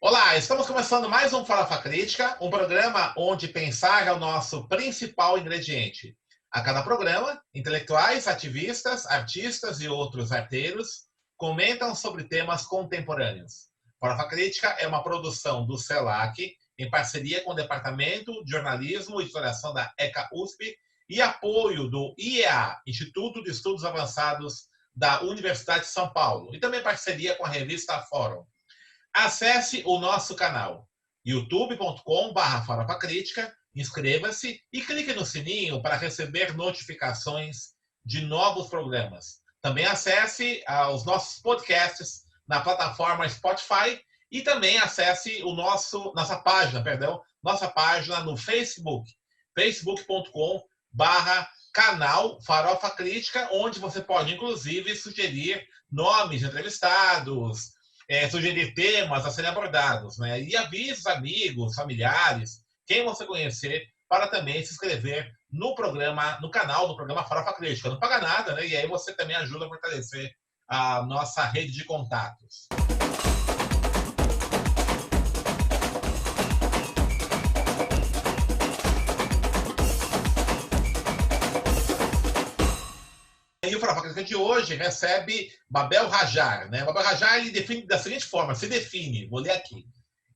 Olá, estamos começando mais um Farofa Crítica, um programa onde pensar é o nosso principal ingrediente. A cada programa, intelectuais, ativistas, artistas e outros arteiros comentam sobre temas contemporâneos. Farofa Crítica é uma produção do CELAC, em parceria com o Departamento de Jornalismo e Historiação da ECA USP e apoio do IEA, Instituto de Estudos Avançados da Universidade de São Paulo, e também parceria com a revista Fórum. Acesse o nosso canal youtube.com/farofacrítica, inscreva-se e clique no sininho para receber notificações de novos programas. Também acesse os nossos podcasts na plataforma Spotify e também acesse nossa página no Facebook, facebook.com/canal Farofa Crítica, onde você pode, inclusive, sugerir nomes de entrevistados, sugerir temas a serem abordados, né? E avise os amigos, familiares, quem você conhecer, para também se inscrever no canal do programa Farofa Crítica. Não paga nada, né? E aí você também ajuda a fortalecer a nossa rede de contatos. E o Farofa Crítica de hoje recebe Babel Rajar, né? Babel Rajar, ele define da seguinte forma, vou ler aqui.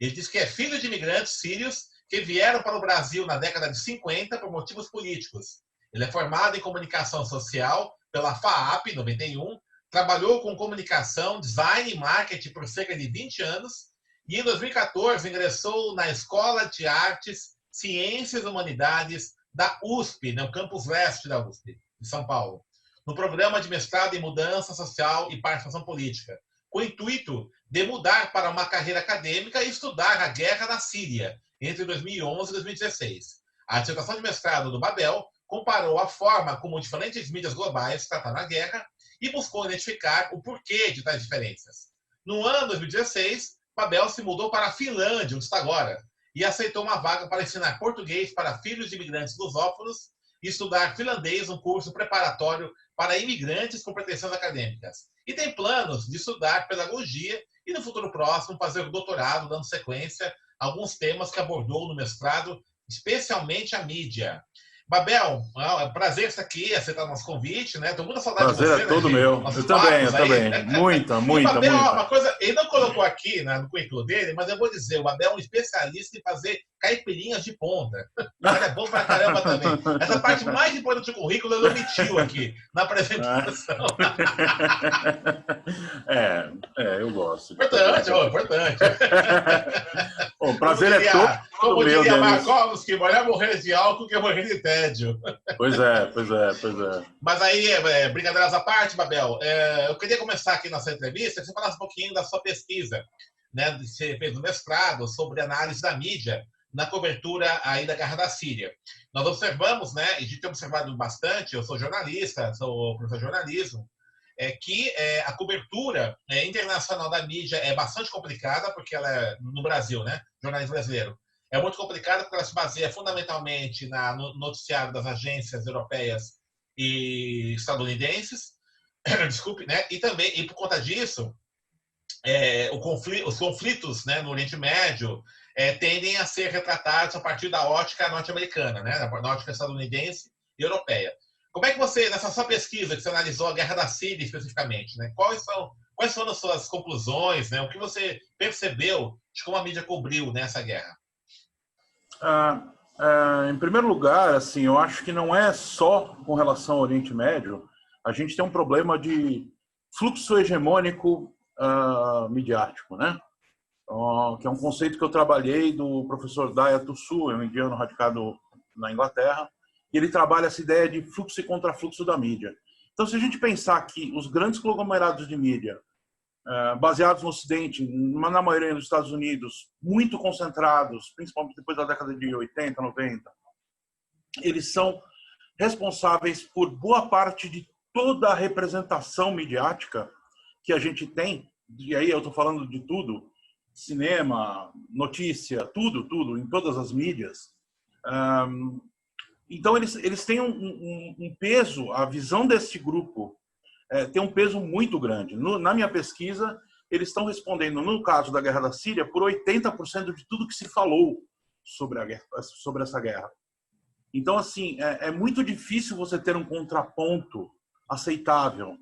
Ele diz que é filho de imigrantes sírios que vieram para o Brasil na década de 50 por motivos políticos. Ele é formado em comunicação social pela FAAP, 91, trabalhou com comunicação, design e marketing por cerca de 20 anos e em 2014 ingressou na Escola de Artes, Ciências e Humanidades da USP, né? O campus leste da USP, de São Paulo, no programa de mestrado em mudança social e participação política, com o intuito de mudar para uma carreira acadêmica e estudar a guerra na Síria, entre 2011 e 2016. A dissertação de mestrado do Babel comparou a forma como diferentes mídias globais trataram a guerra e buscou identificar o porquê de tais diferenças. No ano 2016, Babel se mudou para a Finlândia, onde está agora, e aceitou uma vaga para ensinar português para filhos de imigrantes lusófonos e estudar finlandês, um curso preparatório para imigrantes com pretensões acadêmicas. E tem planos de estudar pedagogia e, no futuro próximo, fazer o doutorado, dando sequência a alguns temas que abordou no mestrado, especialmente a mídia. Babel, é um prazer estar aqui, aceitar nosso convite, né? Estou muito saudade de você. Prazer é todo meu. Eu também. Muita. E o Babel, uma coisa, ele não colocou aqui no currículo dele, mas eu vou dizer, o Babel é um especialista em fazer caipirinhas de ponta. Ele é bom pra caramba também. Essa parte mais importante do currículo ele omitiu aqui, na apresentação. Eu gosto. Importante. O prazer é todo meu. Como diria Markovski, melhor morrer de álcool que morrer de tédio. Pois é. Mas aí, brincadeiras à parte, Babel, eu queria começar aqui nossa entrevista, que você falasse um pouquinho da sua pesquisa, né? Você fez um mestrado sobre análise da mídia na cobertura aí da Guerra da Síria. Nós observamos, né, e a gente tem observado bastante, eu sou jornalista, sou professor de jornalismo, que a cobertura internacional da mídia é bastante complicada, porque ela é, no Brasil, né, jornalismo brasileiro, é muito complicada porque ela se baseia fundamentalmente no noticiário das agências europeias e estadunidenses, desculpe, né, e também, e por conta disso, os conflitos, né, no Oriente Médio tendem a ser retratados a partir da ótica norte-americana, né, da ótica estadunidense e europeia. Como é que você, nessa sua pesquisa, que você analisou a Guerra da Síria especificamente, né, quais foram as suas conclusões, né, o que você percebeu de como a mídia cobriu nessa guerra? Em primeiro lugar, assim, eu acho que não é só com relação ao Oriente Médio, a gente tem um problema de fluxo hegemônico midiático, né? Que é um conceito que eu trabalhei do professor Daya Tusu, um indiano radicado na Inglaterra, e ele trabalha essa ideia de fluxo e contrafluxo da mídia. Então, se a gente pensar que os grandes conglomerados de mídia, baseados no Ocidente, na maioria dos Estados Unidos, muito concentrados, principalmente depois da década de 80, 90, eles são responsáveis por boa parte de toda a representação midiática que a gente tem, e aí eu estou falando de tudo, cinema, notícia, tudo, em todas as mídias. Então, eles têm um peso, a visão desse grupo tem um peso muito grande. Na minha pesquisa, eles estão respondendo, no caso da guerra da Síria, por 80% de tudo que se falou sobre essa guerra. Então, assim, é muito difícil você ter um contraponto aceitável,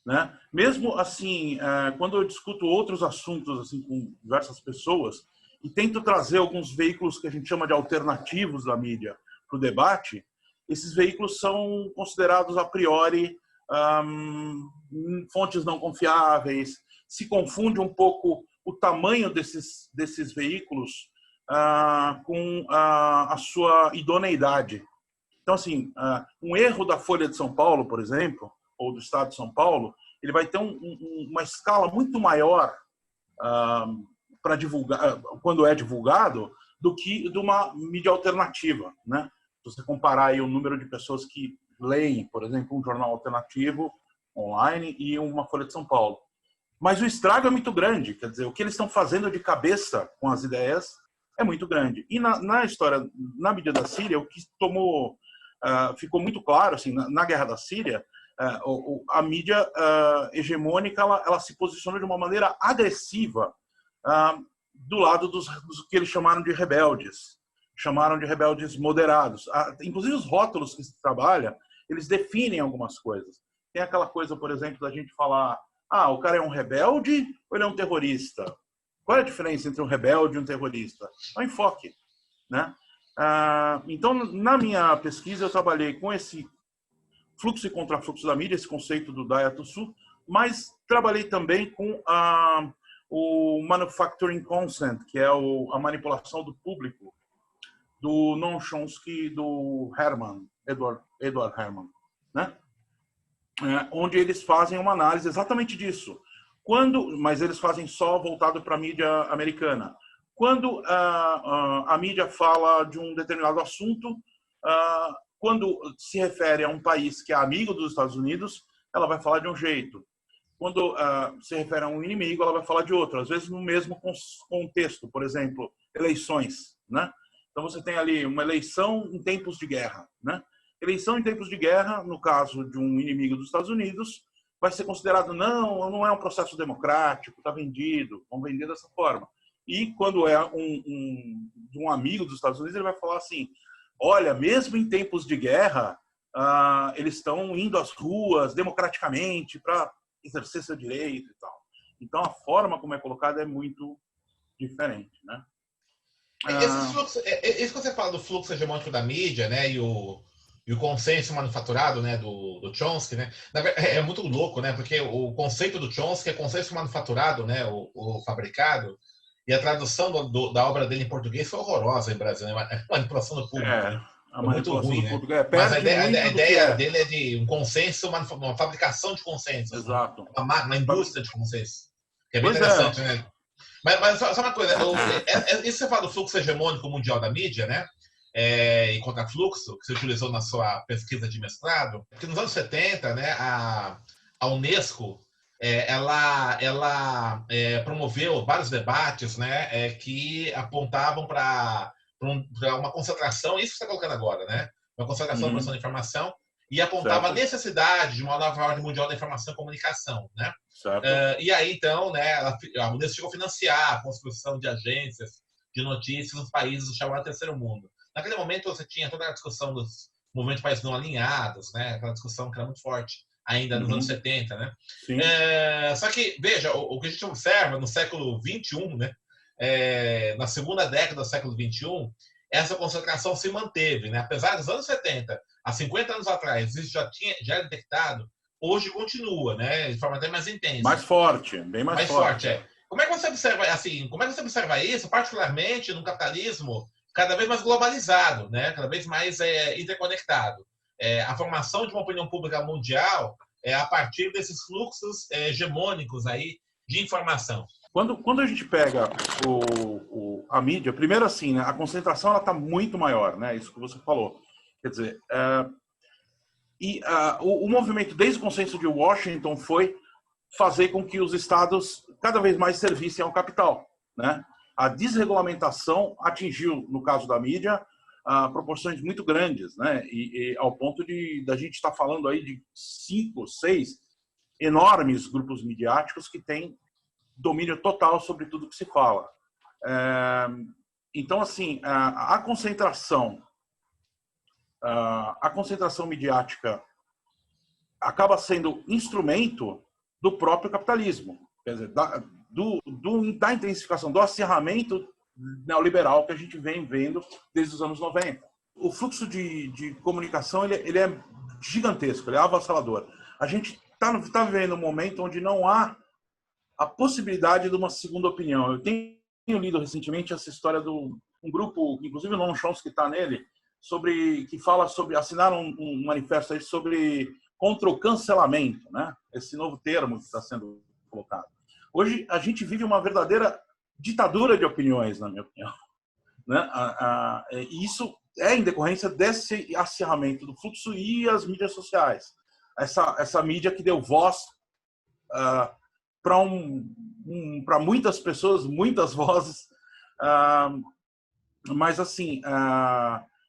né? Mesmo assim, quando eu discuto outros assuntos assim com diversas pessoas e tento trazer alguns veículos que a gente chama de alternativos da mídia para o debate, esses veículos são considerados a priori fontes não confiáveis. Se confunde um pouco o tamanho desses veículos com a sua idoneidade. Então, assim, um erro da Folha de São Paulo, por exemplo, ou do Estado de São Paulo, ele vai ter uma escala muito maior para divulgar, quando é divulgado, do que de uma mídia alternativa, né? Se você comparar aí o número de pessoas que leem, por exemplo, um jornal alternativo online e uma Folha de São Paulo. Mas o estrago é muito grande, quer dizer, o que eles estão fazendo de cabeça com as ideias é muito grande. E na história, na mídia da Síria, o que ficou muito claro, assim, na guerra da Síria, a mídia hegemônica ela se posicionou de uma maneira agressiva do lado dos que eles chamaram de rebeldes moderados. Inclusive os rótulos que se trabalha, eles definem algumas coisas. Tem aquela coisa, por exemplo, da gente falar, o cara é um rebelde ou ele é um terrorista? Qual é a diferença entre um rebelde e um terrorista? É um enfoque, né? Então, na minha pesquisa, eu trabalhei com esse fluxo e contrafluxo da mídia, esse conceito do Dayat-Tusu, mas trabalhei também com o manufacturing consent, que é a manipulação do público, do Noam Chomsky e do Edward Herman, né? Onde eles fazem uma análise exatamente disso. Mas eles fazem só voltado para a mídia americana. Quando a mídia fala de um determinado assunto, quando se refere a um país que é amigo dos Estados Unidos, ela vai falar de um jeito. Quando se refere a um inimigo, ela vai falar de outro. Às vezes no mesmo contexto, por exemplo, eleições, né? Então você tem ali uma eleição em tempos de guerra, né? Eleição em tempos de guerra, no caso de um inimigo dos Estados Unidos, vai ser considerado, não é um processo democrático, está vendido, vão vender dessa forma. E quando é de um amigo dos Estados Unidos, ele vai falar assim, olha, mesmo em tempos de guerra, eles estão indo às ruas democraticamente para exercer seu direito e tal. Então, a forma como é colocada é muito diferente, né? Isso que você fala do fluxo hegemônico da mídia, né, e o consenso manufaturado, né, do Chomsky, né, é muito louco, né, porque o conceito do Chomsky é consenso manufaturado, né, o fabricado, e a tradução da obra dele em português foi horrorosa em Brasil, né, manipulação do público, né, a muito ruim, né, mas a ideia dele é de um consenso, uma fabricação de consensos, exato, né, uma indústria de consenso, que é bem pois interessante, né. Mas só uma coisa, isso que você fala do fluxo hegemônico mundial da mídia, né? E contrafluxo, que você utilizou na sua pesquisa de mestrado, porque nos anos 70, né, a Unesco ela promoveu vários debates, né, que apontavam para uma concentração, isso que você está colocando agora, né? Uma concentração da produção de informação, e apontava a necessidade de uma nova ordem mundial da informação e comunicação, né? E aí, então, né, a Unesco chegou a financiar a construção de agências de notícias nos países do chamado Terceiro Mundo. Naquele momento, você tinha toda a discussão dos movimentos de países não alinhados, né, aquela discussão que era muito forte ainda nos anos 70, né? Só que, veja, o que a gente observa no século XXI, né, na segunda década do século XXI, essa concentração se manteve, né? Apesar dos anos 70, há 50 anos atrás, isso já é detectado, hoje continua, né? De forma até mais intensa. Mais forte, bem mais forte. Como é que você observa, assim, como é que você observa isso, particularmente no capitalismo cada vez mais globalizado, né? Cada vez mais interconectado? A formação de uma opinião pública mundial a partir desses fluxos hegemônicos aí de informação. Quando a gente pega a mídia, primeiro assim, né, a concentração está muito maior, né? Isso que você falou. Quer dizer, o movimento desde o consenso de Washington foi fazer com que os estados cada vez mais servissem ao capital, né? A desregulamentação atingiu, no caso da mídia, proporções muito grandes, né? E ao ponto da gente estar falando aí de 5, 6 enormes grupos midiáticos que têm domínio total sobre tudo que se fala. Então, assim, a concentração midiática acaba sendo instrumento do próprio capitalismo, quer dizer, da intensificação, do acirramento neoliberal que a gente vem vendo desde os anos 90. O fluxo de comunicação ele é gigantesco, ele é avassalador. A gente está vivendo um momento onde não há a possibilidade de uma segunda opinião. Eu tenho lido recentemente essa história um grupo, inclusive o Noam Chomsky está nele, que fala sobre, assinaram um manifesto aí sobre contra o cancelamento, né? Esse novo termo que está sendo colocado. Hoje a gente vive uma verdadeira ditadura de opiniões, na minha opinião, né? E isso é em decorrência desse acirramento do fluxo e as mídias sociais. Essa mídia que deu voz para muitas pessoas, muitas vozes, mas assim,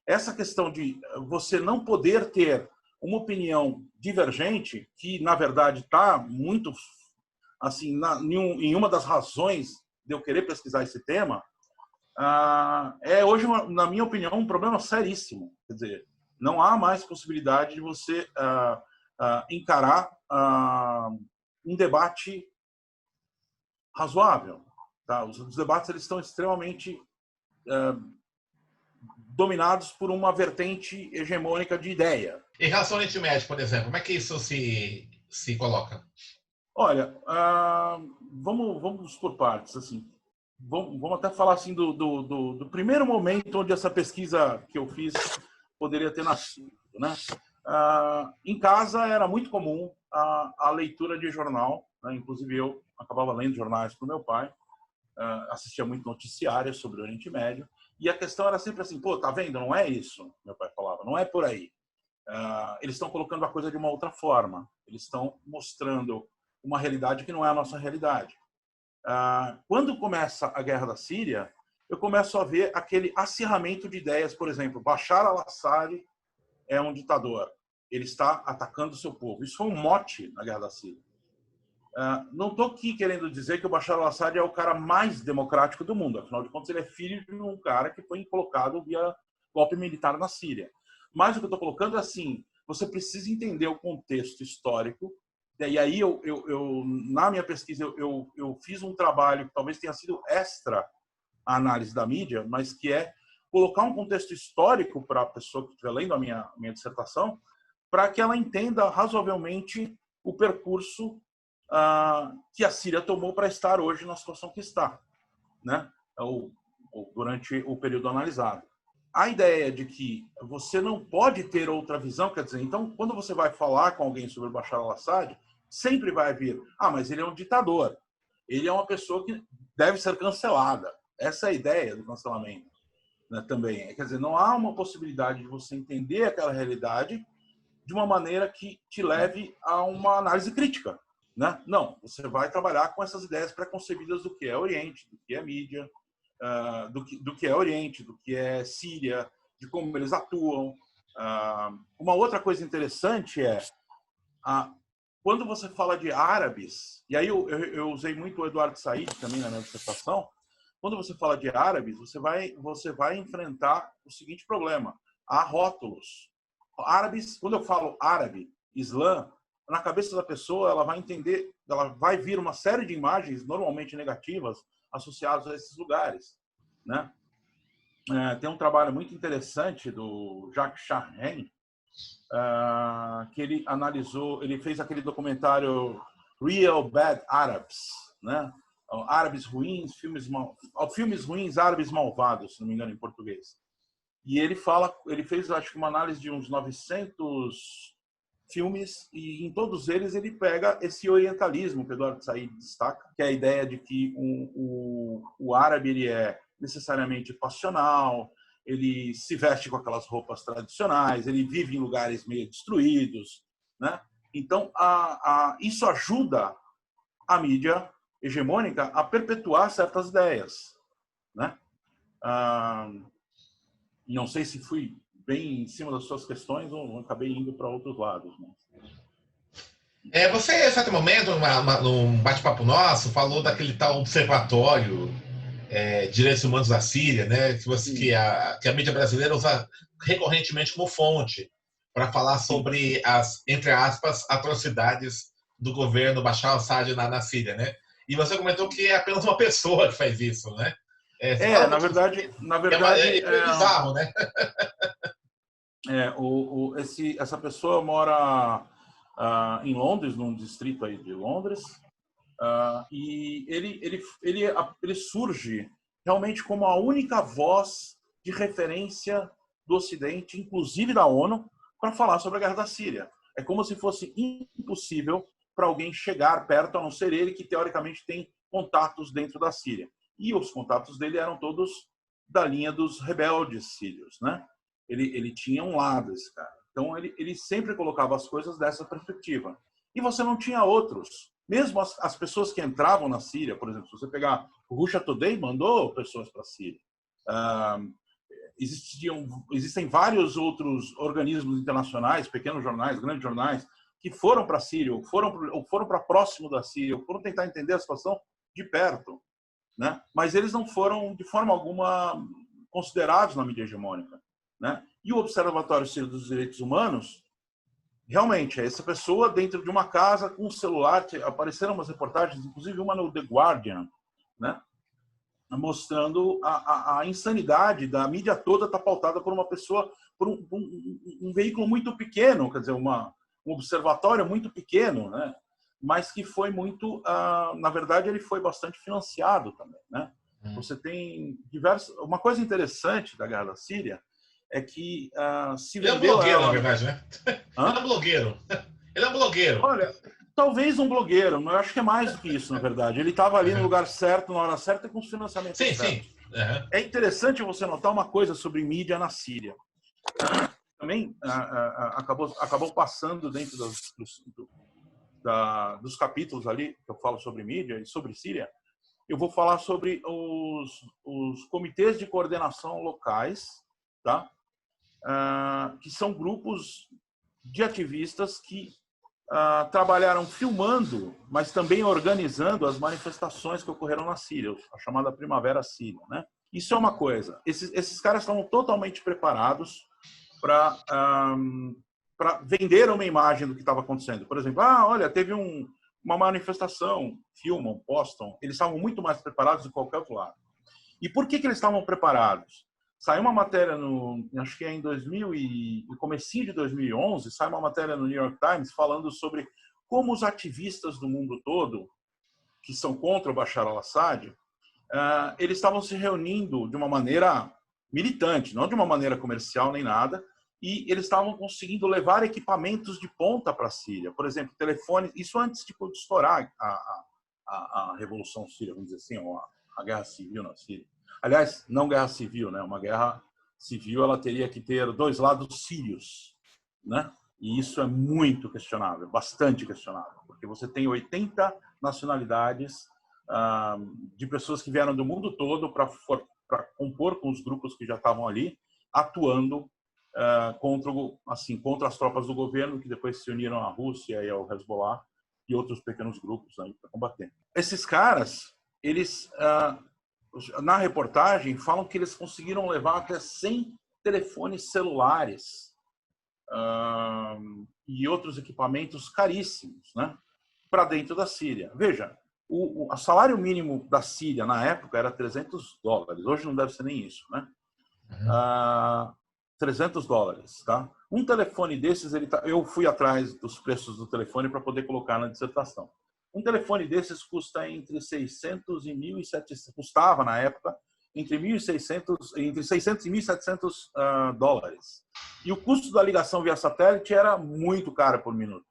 essa questão de você não poder ter uma opinião divergente, que na verdade está muito assim em uma das razões de eu querer pesquisar esse tema, é hoje, na minha opinião, um problema seríssimo. Quer dizer, não há mais possibilidade de você encarar um debate razoável. Tá? Os debates eles estão extremamente dominados por uma vertente hegemônica de ideia. Em relação ao Oriente Médio, por exemplo, como é que isso se coloca? Olha, vamos por partes. Assim. Vamos até falar assim do primeiro momento onde essa pesquisa que eu fiz poderia ter nascido. Né? Em casa era muito comum a leitura de jornal, né? Inclusive eu acabava lendo jornais para o meu pai, assistia muito noticiários sobre o Oriente Médio, e a questão era sempre assim, pô, tá vendo, não é isso, meu pai falava, não é por aí. Eles estão colocando a coisa de uma outra forma, eles estão mostrando uma realidade que não é a nossa realidade. Quando começa a guerra da Síria, eu começo a ver aquele acirramento de ideias, por exemplo, Bashar al-Assad é um ditador, ele está atacando o seu povo. Isso foi um mote na guerra da Síria. Não estou aqui querendo dizer que o Bashar al-Assad é o cara mais democrático do mundo. Afinal de contas, ele é filho de um cara que foi colocado via golpe militar na Síria. Mas o que eu estou colocando é assim, você precisa entender o contexto histórico. E aí, na minha pesquisa, eu fiz um trabalho que talvez tenha sido extra a análise da mídia, mas que é colocar um contexto histórico para a pessoa que estiver lendo a minha dissertação, para que ela entenda razoavelmente o percurso que a Síria tomou para estar hoje na situação que está, né? Ou durante o período analisado. A ideia de que você não pode ter outra visão, quer dizer, então, quando você vai falar com alguém sobre Bashar al-Assad, sempre vai vir, mas ele é um ditador, ele é uma pessoa que deve ser cancelada. Essa é a ideia do cancelamento, né, também. Quer dizer, não há uma possibilidade de você entender aquela realidade de uma maneira que te leve a uma análise crítica. Né? Não, você vai trabalhar com essas ideias preconcebidas do que é Oriente, do que é mídia, do que é Oriente, do que é Síria, de como eles atuam. Uma outra coisa interessante é quando você fala de árabes, e aí eu usei muito o Eduardo Said também na minha dissertação, quando você fala de árabes, você vai enfrentar o seguinte problema: há rótulos. Árabes, quando eu falo árabe, Islã, na cabeça da pessoa, ela vai entender, ela vai vir uma série de imagens, normalmente negativas, associadas a esses lugares, né? Tem um trabalho muito interessante do Jacques Charhen, que ele analisou, ele fez aquele documentário Real Bad Arabs, né? Árabes ruins, filmes ruins, árabes malvados, se não me engano em português. E ele fez, acho que uma análise de uns 900 filmes, e em todos eles ele pega esse orientalismo que o Eduardo Said destaca, que é a ideia de que o árabe ele é necessariamente passional, ele se veste com aquelas roupas tradicionais, ele vive em lugares meio destruídos, né? Então, isso ajuda a mídia hegemônica a perpetuar certas ideias, né? Não sei se fui bem em cima das suas questões ou acabei indo para outros lados. Né? Você, em certo momento, num bate-papo nosso, falou daquele tal observatório direitos humanos da Síria, né? Sim, Que a mídia brasileira usa recorrentemente como fonte para falar sim. sobre as, entre aspas, atrocidades do governo Bashar al-Assad na Síria, né? E você comentou que é apenas uma pessoa que faz isso, né? Você fala É, um na pouco sobre verdade, isso, na que verdade, é meio bizarro, né? essa pessoa mora em Londres, num distrito aí de Londres, e ele surge realmente como a única voz de referência do Ocidente, inclusive da ONU, para falar sobre a guerra da Síria. É como se fosse impossível para alguém chegar perto, a não ser ele, que teoricamente tem contatos dentro da Síria. E os contatos dele eram todos da linha dos rebeldes sírios, né? Ele tinha um lado, esse cara. Então, ele sempre colocava as coisas dessa perspectiva. E você não tinha outros. Mesmo as pessoas que entravam na Síria, por exemplo, se você pegar o Russia Today, mandou pessoas para a Síria. Ah, existem vários outros organismos internacionais, pequenos jornais, grandes jornais, que foram para a Síria, ou foram para próximo da Síria, ou foram tentar entender a situação de perto, né? Mas eles não foram, de forma alguma, considerados na mídia hegemônica, né? E o Observatório Sírio dos Direitos Humanos, realmente, é essa pessoa dentro de uma casa com um celular. Apareceram umas reportagens, inclusive uma no The Guardian, né? Mostrando a insanidade da mídia toda está pautada por uma pessoa, por um veículo muito pequeno, quer dizer, um observatório muito pequeno, né? Mas que foi muito, na verdade, ele foi bastante financiado também, né? Você tem diversos. Uma coisa interessante da guerra da Síria é que se Ele é um vendeu blogueiro, na ela. verdade, né? Ele é um Hã? blogueiro. Ele é um blogueiro. Olha, talvez um blogueiro, mas eu acho que é mais do que isso, na verdade. Ele estava ali no Uhum. lugar certo, na hora certa e com os financiamentos Sim, sim. certos. Uhum. É interessante você notar uma coisa sobre mídia na Síria. Também acabou passando dentro dos capítulos ali que eu falo sobre mídia e sobre Síria. Eu vou falar sobre os comitês de coordenação locais, tá? Que são grupos de ativistas que trabalharam filmando, mas também organizando as manifestações que ocorreram na Síria, a chamada Primavera Síria, né? Isso é uma coisa. Esses caras estavam totalmente preparados para vender uma imagem do que estava acontecendo. Por exemplo, olha, teve uma manifestação, filmam, postam. Eles estavam muito mais preparados do que qualquer outro lado. E por que eles estavam preparados? Saiu uma matéria acho que é em 2000 e no comecinho de 2011, sai uma matéria no New York Times falando sobre como os ativistas do mundo todo, que são contra o Bashar al-Assad, eles estavam se reunindo de uma maneira militante, não de uma maneira comercial nem nada, e eles estavam conseguindo levar equipamentos de ponta para a Síria. Por exemplo, telefones, isso antes de estourar a Revolução Síria, vamos dizer assim, ou a Guerra Civil na Síria. Aliás, não guerra civil, né? Uma guerra civil ela teria que ter dois lados sírios, né? E isso é muito questionável, bastante questionável, porque você tem 80 nacionalidades de pessoas que vieram do mundo todo para compor com os grupos que já estavam ali, atuando contra as tropas do governo, que depois se uniram à Rússia e ao Hezbollah e outros pequenos grupos para combater. Esses caras, eles na reportagem falam que eles conseguiram levar até 100 telefones celulares e outros equipamentos caríssimos, né, para dentro da Síria. Veja, o salário mínimo da Síria na época era $300. Hoje não deve ser nem isso, né? $300, tá? Um telefone desses, eu fui atrás dos preços do telefone para poder colocar na dissertação. Um telefone desses custa entre 600 e 1.700, custava na época entre 1.600, entre 600 e 1.700 dólares. E o custo da ligação via satélite era muito caro por minuto.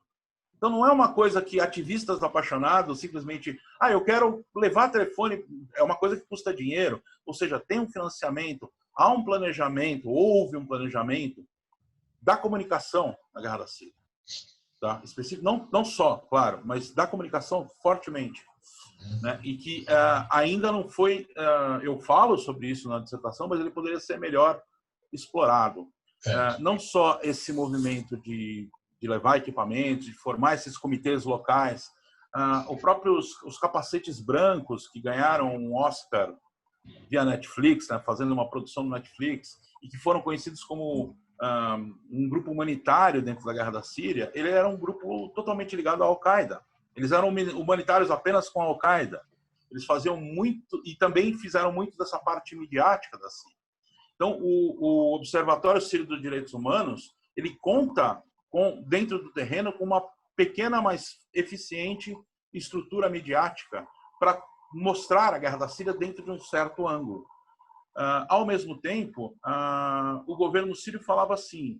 Então não é uma coisa que ativistas apaixonados simplesmente, eu quero levar telefone, é uma coisa que custa dinheiro, ou seja, tem um financiamento, há um planejamento, houve um planejamento da comunicação na Guerra da Síria. Tá? Específico, não só, claro, mas da comunicação fortemente. Né? E que ainda não foi, eu falo sobre isso na dissertação, mas ele poderia ser melhor explorado. Não só esse movimento de de levar equipamentos, de formar esses comitês locais. Os capacetes brancos que ganharam um Oscar via Netflix, né, fazendo uma produção do Netflix, e que foram conhecidos como um grupo humanitário dentro da Guerra da Síria, ele era um grupo totalmente ligado à Al-Qaeda. Eles eram humanitários apenas com a Al-Qaeda. Eles faziam muito, e também fizeram muito dessa parte midiática da Síria. Então, o Observatório Sírio dos Direitos Humanos, ele conta dentro do terreno com uma pequena, mas eficiente estrutura midiática para mostrar a Guerra da Síria dentro de um certo ângulo. Ao mesmo tempo, o governo sírio falava assim: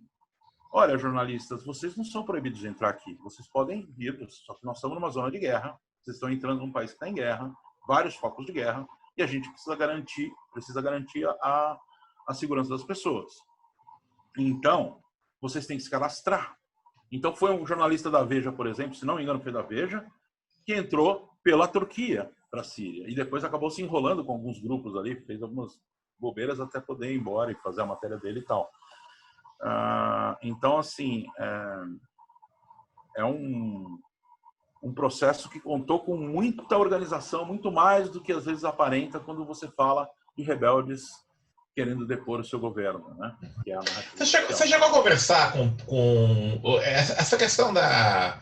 olha, jornalistas, vocês não são proibidos de entrar aqui, vocês podem vir, só que nós estamos numa zona de guerra, vocês estão entrando num país que está em guerra, vários focos de guerra, e a gente precisa garantir a segurança das pessoas. Então, vocês têm que se cadastrar. Então, foi um jornalista da Veja, por exemplo, se não me engano, foi da Veja, que entrou pela Turquia para a Síria, e depois acabou se enrolando com alguns grupos ali, fez algumas bobeiras até poder ir embora e fazer a matéria dele e tal. Então, assim, é um processo que contou com muita organização, muito mais do que às vezes aparenta quando você fala de rebeldes querendo depor o seu governo, né? Que é você chegou a conversar com essa questão da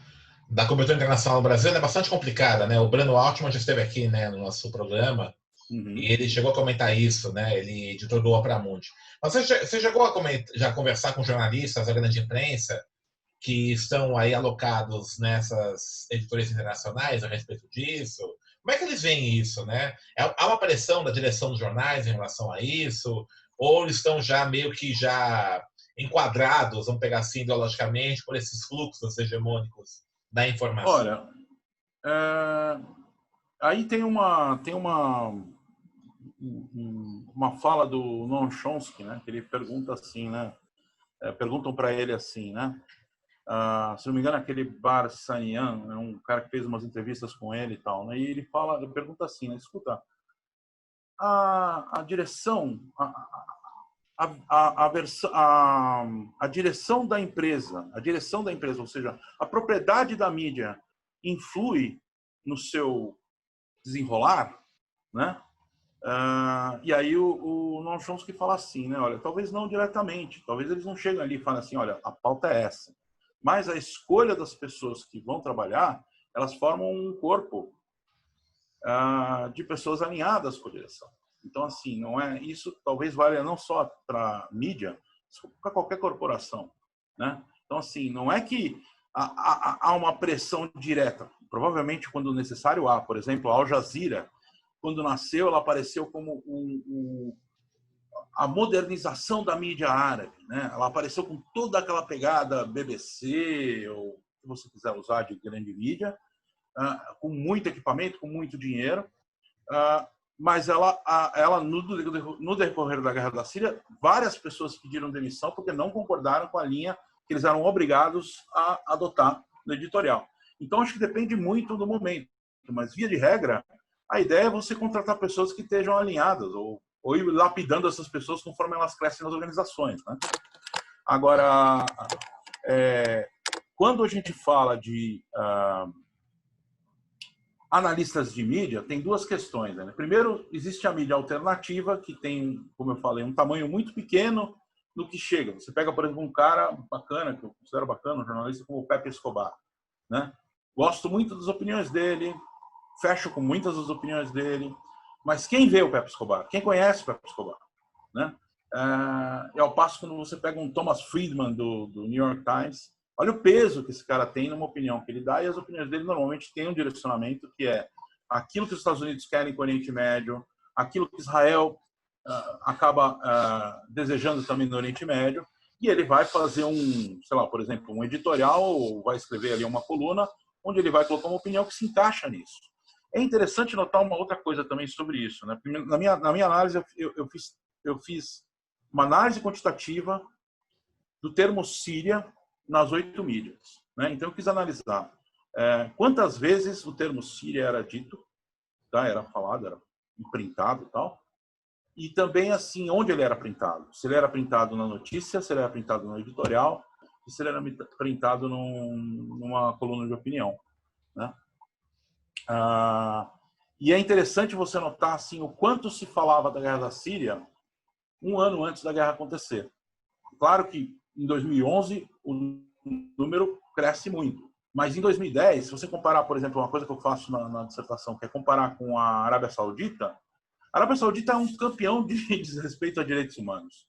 cobertura internacional no Brasil é bastante complicada, né? O Breno Altman já esteve aqui, né, no nosso programa. Uhum. E ele chegou a comentar isso, né? Ele editor do Opera Mundi. Mas você chegou a já conversar com jornalistas da grande imprensa que estão aí alocados nessas editoras internacionais a respeito disso? Como é que eles veem isso, né? Há uma pressão da direção dos jornais em relação a isso? Ou eles estão já meio que já enquadrados, vamos pegar assim ideologicamente, por esses fluxos hegemônicos da informação? Olha, aí tem uma fala do Noam Chomsky, né? Que ele pergunta assim, né? Perguntam para ele assim, né? Se não me engano, aquele Bar Sanian, né? Um cara que fez umas entrevistas com ele e tal, né? E ele pergunta assim, né? Escuta, a direção, a direção da empresa, ou seja, a propriedade da mídia influi no seu desenrolar, né? E aí o Noam Chomsky fala assim, né? Olha, talvez não diretamente, talvez eles não cheguem ali e falem assim, olha, a pauta é essa. Mas a escolha das pessoas que vão trabalhar, elas formam um corpo de pessoas alinhadas com a direção. Então, assim, não é isso. Talvez valha não só para mídia, para qualquer corporação, né? Então, assim, não é que há uma pressão direta. Provavelmente, quando necessário, há. Por exemplo, a Al Jazeera, quando nasceu, ela apareceu como a modernização da mídia árabe, né? Ela apareceu com toda aquela pegada BBC, ou o que você quiser usar de grande mídia, com muito equipamento, com muito dinheiro, mas ela no decorrer da Guerra da Síria, várias pessoas pediram demissão porque não concordaram com a linha que eles eram obrigados a adotar no editorial. Então, acho que depende muito do momento, mas, via de regra, a ideia é você contratar pessoas que estejam alinhadas, ou ir lapidando essas pessoas conforme elas crescem nas organizações, né? Agora, quando a gente fala de analistas de mídia, tem duas questões, né? Primeiro, existe a mídia alternativa, que tem, como eu falei, um tamanho muito pequeno no que chega. Você pega, por exemplo, um cara bacana, que eu considero bacana, um jornalista como o Pepe Escobar, né? Gosto muito das opiniões dele, fecho com muitas das opiniões dele, mas quem vê o Pepe Escobar? Quem conhece o Pepe Escobar? Né? Ao passo quando você pega um Thomas Friedman do New York Times, olha o peso que esse cara tem numa opinião que ele dá, e as opiniões dele normalmente têm um direcionamento que é aquilo que os Estados Unidos querem com o Oriente Médio, aquilo que Israel acaba desejando também no Oriente Médio, e ele vai fazer sei lá, por exemplo, um editorial, ou vai escrever ali uma coluna, onde ele vai colocar uma opinião que se encaixa nisso. É interessante notar uma outra coisa também sobre isso, né? Na minha análise, eu fiz uma análise quantitativa do termo Síria nas 8 mídias, né? Então, eu quis analisar quantas vezes o termo Síria era dito, tá? Era falado, era printado e tal, e também, assim, onde ele era printado. Se ele era printado na notícia, se ele era printado no editorial, isso era printado numa coluna de opinião, né? E é interessante você notar assim, o quanto se falava da guerra da Síria um ano antes da guerra acontecer. Claro que em 2011 o número cresce muito, mas em 2010, se você comparar, por exemplo, uma coisa que eu faço na dissertação, que é comparar com a Arábia Saudita é um campeão de desrespeito a direitos humanos,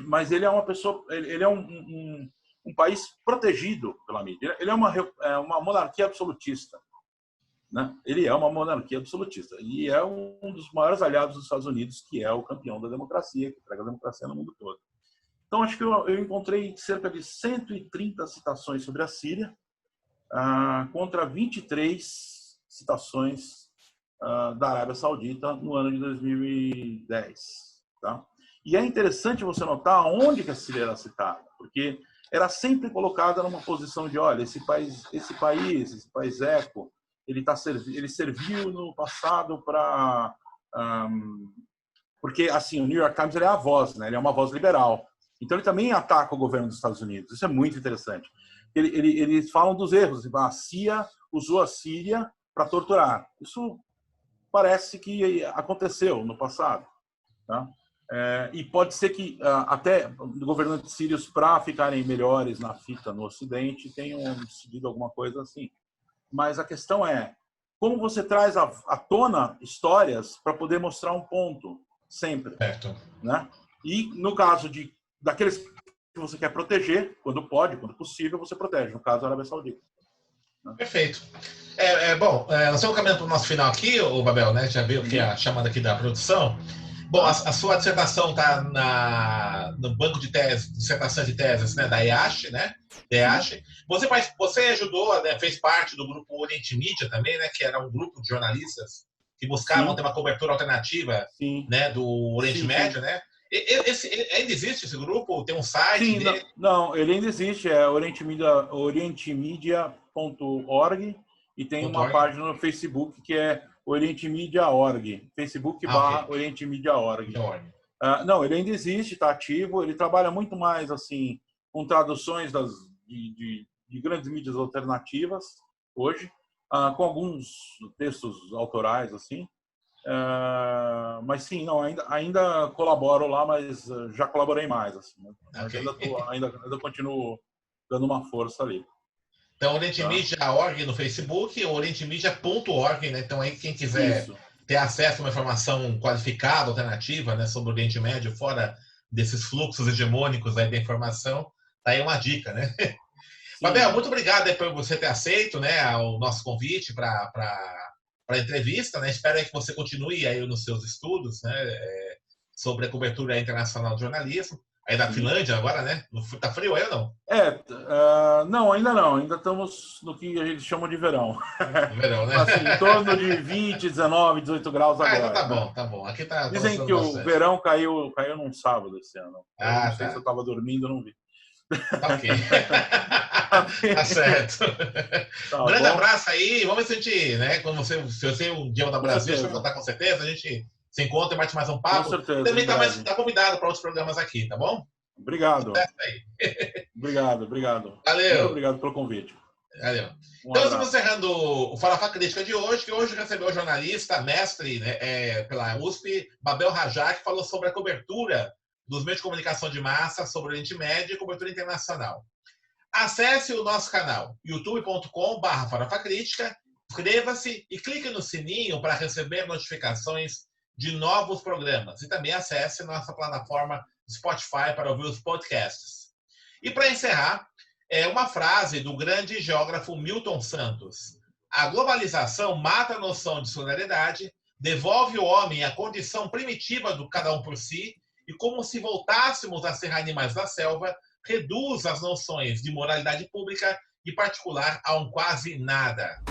mas ele é uma pessoa, ele é um país protegido pela mídia. Ele é uma monarquia absolutista, né? Ele é uma monarquia absolutista e é um dos maiores aliados dos Estados Unidos, que é o campeão da democracia, que prega a democracia no mundo todo. Então, acho que eu encontrei cerca de 130 citações sobre a Síria, contra 23 citações da Arábia Saudita no ano de 2010. Tá? E é interessante você notar onde que a Síria era citada, porque era sempre colocada numa posição de, olha, esse país eco, ele serviu no passado para... porque, assim, o New York Times ele é a voz, né? Ele é uma voz liberal. Então, ele também ataca o governo dos Estados Unidos. Isso é muito interessante. Eles falam dos erros. A CIA usou a Síria para torturar. Isso parece que aconteceu no passado. Tá? E pode ser que até governantes sírios, para ficarem melhores na fita no Ocidente, tenham decidido alguma coisa assim. Mas a questão é como você traz à tona histórias para poder mostrar um ponto, sempre. Certo. Né? E no caso daqueles que você quer proteger, quando pode, quando possível, você protege. No caso, a Arábia Saudita. Né? Perfeito. Bom, nós estamos caminhando para o nosso final aqui, o Babel, né? Já viu que é a chamada aqui da produção. Bom, a sua dissertação está no banco de tese, dissertação de teses, né, da EASH, né? Você ajudou, né, fez parte do grupo Oriente Mídia também, né? Que era um grupo de jornalistas que buscavam ter uma cobertura alternativa, né, do Oriente Médio, né? Ainda existe esse grupo? Tem um site dele? Não, ele ainda existe, é orientemedia.org e tem uma página no Facebook que é Oriente Mídia.org, Facebook/OrienteMídia.org. Não, ele ainda existe, está ativo, ele trabalha muito mais assim com traduções de grandes mídias alternativas hoje, com alguns textos autorais assim. Mas sim, não, ainda colaboro lá, mas já colaborei mais assim, né? Ainda continuo dando uma força ali. Então, orientemedia.org no Facebook, orientemedia.org, né? Então, aí quem quiser ter acesso a uma informação qualificada, alternativa, né, sobre o Oriente Médio, fora desses fluxos hegemônicos aí da informação, tá aí uma dica, né? Babel, muito obrigado aí por você ter aceito, né, o nosso convite para a entrevista, né? Espero aí que você continue aí nos seus estudos, né, sobre a cobertura internacional do jornalismo. Aí da Finlândia agora, né? Tá frio aí ou não? Não, ainda não. Ainda estamos no que a gente chama de verão. Verão, né? Assim, em torno de 20, 19, 18 graus agora. Então tá bom, tá bom. Aqui tá. Dizem que o verão caiu num sábado esse ano. Não sei se eu estava dormindo, não vi. Tá ok. Tá certo. Um grande abraço aí. Vamos ver se a gente, né? Quando se você um dia no Brasil, você vai voltar com certeza. A gente se encontra e bate mais um papo. Com certeza. Também tá convidado para outros programas aqui, tá bom? Obrigado. Obrigado. Valeu. Muito obrigado pelo convite. Valeu. Então, estamos encerrando o Farofa Crítica de hoje, que hoje recebeu o jornalista, mestre, né, pela USP, Babel Rajar, que falou sobre a cobertura dos meios de comunicação de massa sobre o Oriente Médio e cobertura internacional. Acesse o nosso canal, youtube.com/farofacrítica, inscreva-se e clique no sininho para receber notificações de novos programas. E também acesse nossa plataforma Spotify para ouvir os podcasts. E para encerrar, uma frase do grande geógrafo Milton Santos. A globalização mata a noção de solidariedade, devolve o homem à condição primitiva do cada um por si e, como se voltássemos a ser animais da selva, reduz as noções de moralidade pública e particular a um quase nada.